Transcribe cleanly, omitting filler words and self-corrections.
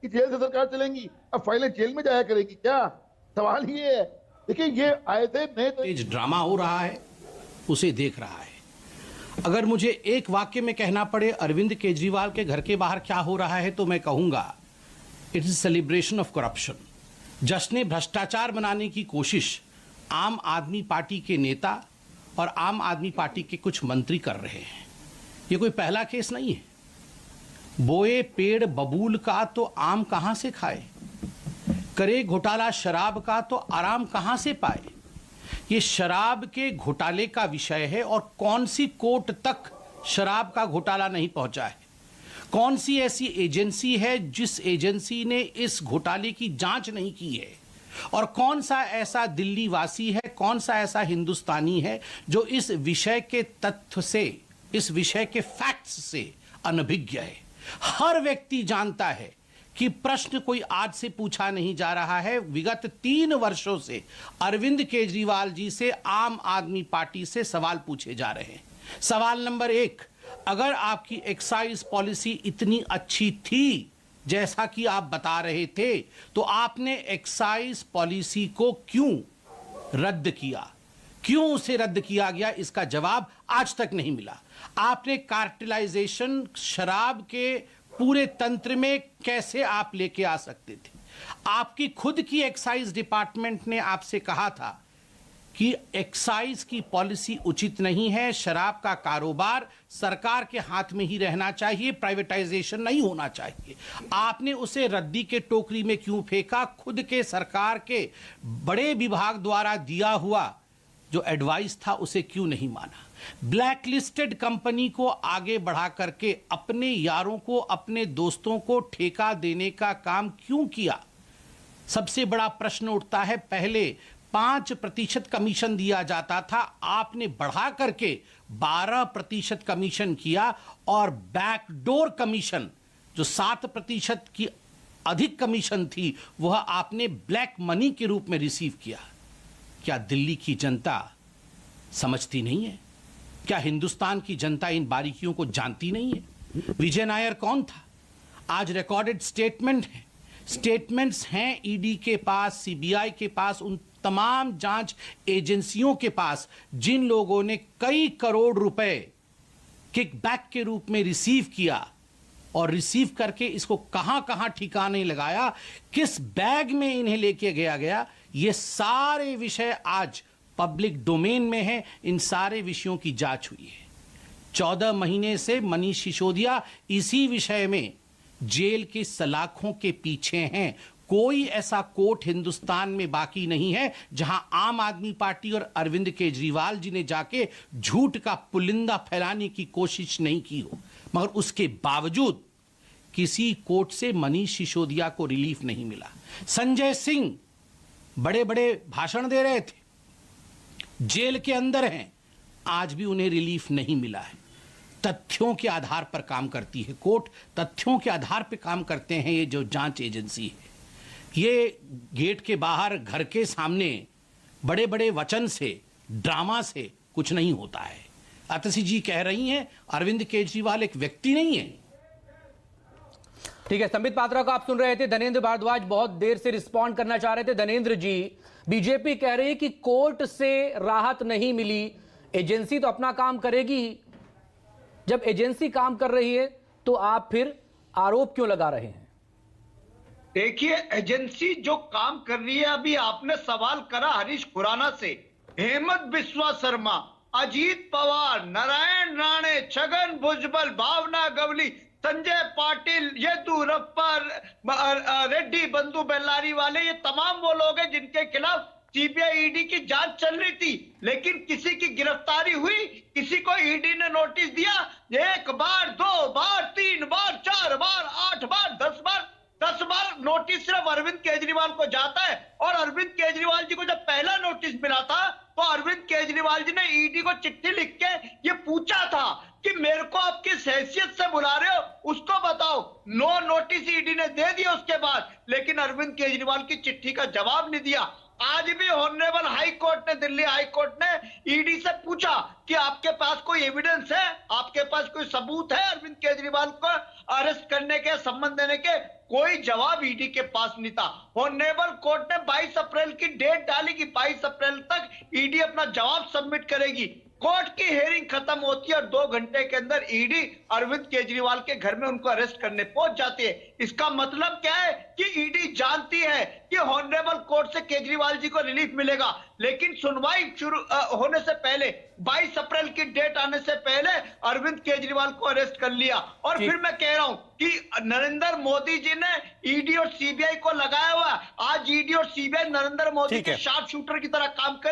कि जेल से सरकार चलेंगी, अब फाइलें जेल में जाया करेगी क्या? सवाल ये है। देखिए ये आए थे नए तो ड्रामा हो रहा है, उसे देख रहा है। अगर मुझे एक वाक्य में कहना पड़े अरविंद केजरीवाल के घर के बाहर क्या हो रहा है, तो मैं कहूंगा it is celebration of corruption. जश्न भ्रष्टाचार बनाने की कोशिश आम आदमी पार्टी के नेता और आम आदमी पार्टी के कुछ मंत्री कर रहे हैं। ये कोई पहला केस नहीं है। बोए पेड़ बबूल का तो आम कहां से खाए, करे घोटाला शराब का तो आराम कहां से पाए। ये शराब के घोटाले का विषय है और कौन सी कोर्ट तक शराब का घोटाला नहीं पहुंचा है। कौन सी ऐसी एजेंसी है जिस एजेंसी ने इस घोटाले की जांच नहीं की है, और कौन सा ऐसा दिल्ली वासी है, कौन सा ऐसा हिंदुस्तानी है जो इस विषय के तथ्य से, इस विषय के फैक्ट्स से अनभिज्ञ है। हर व्यक्ति जानता है कि प्रश्न कोई आज से पूछा नहीं जा रहा है। विगत 3 वर्षों से अरविंद केजरीवाल जी से आम आदमी पार्टी से सवाल पूछे जा रहे हैं। सवाल नंबर 1, अगर आपकी एक्साइज पॉलिसी इतनी अच्छी थी जैसा कि आप बता रहे थे, तो आपने एक्साइज पॉलिसी को क्यों रद्द किया? क्यों उसे रद्द किया गया, इसका जवाब आज तक नहीं मिला। आपने कार्टेलाइजेशन शराब के पूरे तंत्र में कैसे आप लेके आ सकते थे? आपकी खुद की एक्साइज डिपार्टमेंट ने आपसे कहा था कि एक्साइज की पॉलिसी उचित नहीं है, शराब का कारोबार सरकार के हाथ में ही रहना चाहिए, प्राइवेटाइजेशन नहीं होना चाहिए। आपने उसे रद्दी के टोकरी में क्यों फेंका? खुद के सरकार के बड़े विभाग द्वारा दिया हुआ जो एडवाइस था उसे क्यों नहीं माना? ब्लैक लिस्टेड कंपनी को आगे बढ़ा करके अपने यारों को, अपने दोस्तों को ठेका देने का काम क्यों किया? सबसे बड़ा प्रश्न उठता है। पहले 5% कमीशन दिया जाता था, आपने बढ़ा करके 12% कमीशन किया, और बैकडोर कमीशन जो 7% की अधिक कमीशन थी वह आपने ब्लैक मनी के रूप में रिसीव किया। क्या दिल्ली की जनता समझती नहीं है? क्या हिंदुस्तान की जनता इन बारीकियों को जानती नहीं है? विजय नायर कौन था? आज रिकॉर्डेड स्टेटमेंट है, स्टेटमेंट्स हैं ईडी के पास, सीबीआई के पास, उन तमाम जांच एजेंसियों के पास जिन लोगों ने कई करोड़ रुपए किकबैक के रूप में रिसीव किया, और रिसीव करके इसको कहां कहां ठिकाने लगाया, किस बैग में इन्हें लेके गया। ये सारे विषय आज पब्लिक डोमेन में है। इन सारे विषयों की जांच हुई है। 14 महीने से मनीष सिसोदिया इसी विषय में जेल की सलाखों के पीछे हैं। कोई ऐसा कोर्ट हिंदुस्तान में बाकी नहीं है जहां आम आदमी पार्टी और अरविंद केजरीवाल जी ने जाके झूठ का पुलिंदा फैलाने की कोशिश नहीं की हो। मगर उसके बावजूद किसी कोर्ट से मनीष सिसोदिया को रिलीफ नहीं मिला। संजय सिंह बड़े बड़े भाषण दे रहे थे, जेल के अंदर हैं, आज भी उन्हें रिलीफ नहीं मिला है। तथ्यों के आधार पर काम करती है कोर्ट, तथ्यों के आधार पर काम करते हैं ये जो जांच एजेंसी है। ये गेट के बाहर, घर के सामने बड़े बड़े वचन से, ड्रामा से कुछ नहीं होता है। अतसी जी कह रही हैं अरविंद केजरीवाल एक व्यक्ति नहीं है। ठीक है, संबित पात्रा को आप सुन रहे थे। धनेंद्र भारद्वाज बहुत देर से रिस्पॉन्ड करना चाह रहे थे। धनेंद्र जी, बीजेपी कह रही है कि कोर्ट से राहत नहीं मिली, एजेंसी तो अपना काम करेगी ही। जब एजेंसी काम कर रही है तो आप फिर आरोप क्यों लगा रहे हैं? देखिए, एजेंसी जो काम कर रही है, अभी आपने सवाल करा हरीश खुराना से, हेमंत बिस्वा शर्मा, अजीत पवार, नारायण राणे, छगन भुजबल, भावना गवली, संजय पाटिल, येदुरप्पा, रेड्डी, बंधु बेल्लारी वाले, ये तमाम वो लोग हैं जिनके खिलाफ सीबीआई ईडी की जांच चल रही थी, लेकिन किसी की गिरफ्तारी हुई? किसी को ईडी ने नोटिस दिया? 1 बार, 2 बार, 3 बार, 4 बार, 8 बार, 10 बार, 10 बार नोटिस सिर्फ अरविंद केजरीवाल को जाता है। और अरविंद केजरीवाल जी को जब पहला नोटिस मिला था तो अरविंद केजरीवाल जी ने ईडी को चिट्ठी लिख के ये पूछा था कि मेरे को आप किस हैसियत से बुला रहे हो, उसको बताओ। नो नोटिस ईडी ने दे दिया उसके बाद, लेकिन अरविंद केजरीवाल की चिट्ठी का जवाब नहीं दिया। आज भी ऑनरेबल हाई कोर्ट ने, दिल्ली हाई कोर्ट ने ईडी से पूछा कि आपके पास कोई एविडेंस है, आपके पास कोई सबूत है अरविंद केजरीवाल को अरेस्ट करने के, संबंध देने के? कोई जवाब ईडी के पास नहीं था। ऑनरेबल कोर्ट ने 22 अप्रैल की डेट डाली कि 22 अप्रैल तक ईडी अपना जवाब सबमिट करेगी। कोर्ट की हेयरिंग खत्म होती है और 2 घंटे के अंदर ईडी अरविंद केजरीवाल के घर में उनको अरेस्ट करने पहुंच जाती है। इसका मतलब क्या है कि ईडी जानती है कि ऑनरेबल कोर्ट से केजरीवाल जी को रिलीफ मिलेगा, लेकिन सुनवाई शुरू होने से पहले 22 अप्रैल की डेट आने से पहले अरविंद केजरीवाल को अरेस्ट कर लिया। और फिर मैं कह रहा हूं कि नरेंद्र मोदी जी ने ईडी और सीबीआई को लगाया हुआ। आज ईडी और सीबीआई नरेंद्र मोदी के शार्प शूटर की तरह काम कर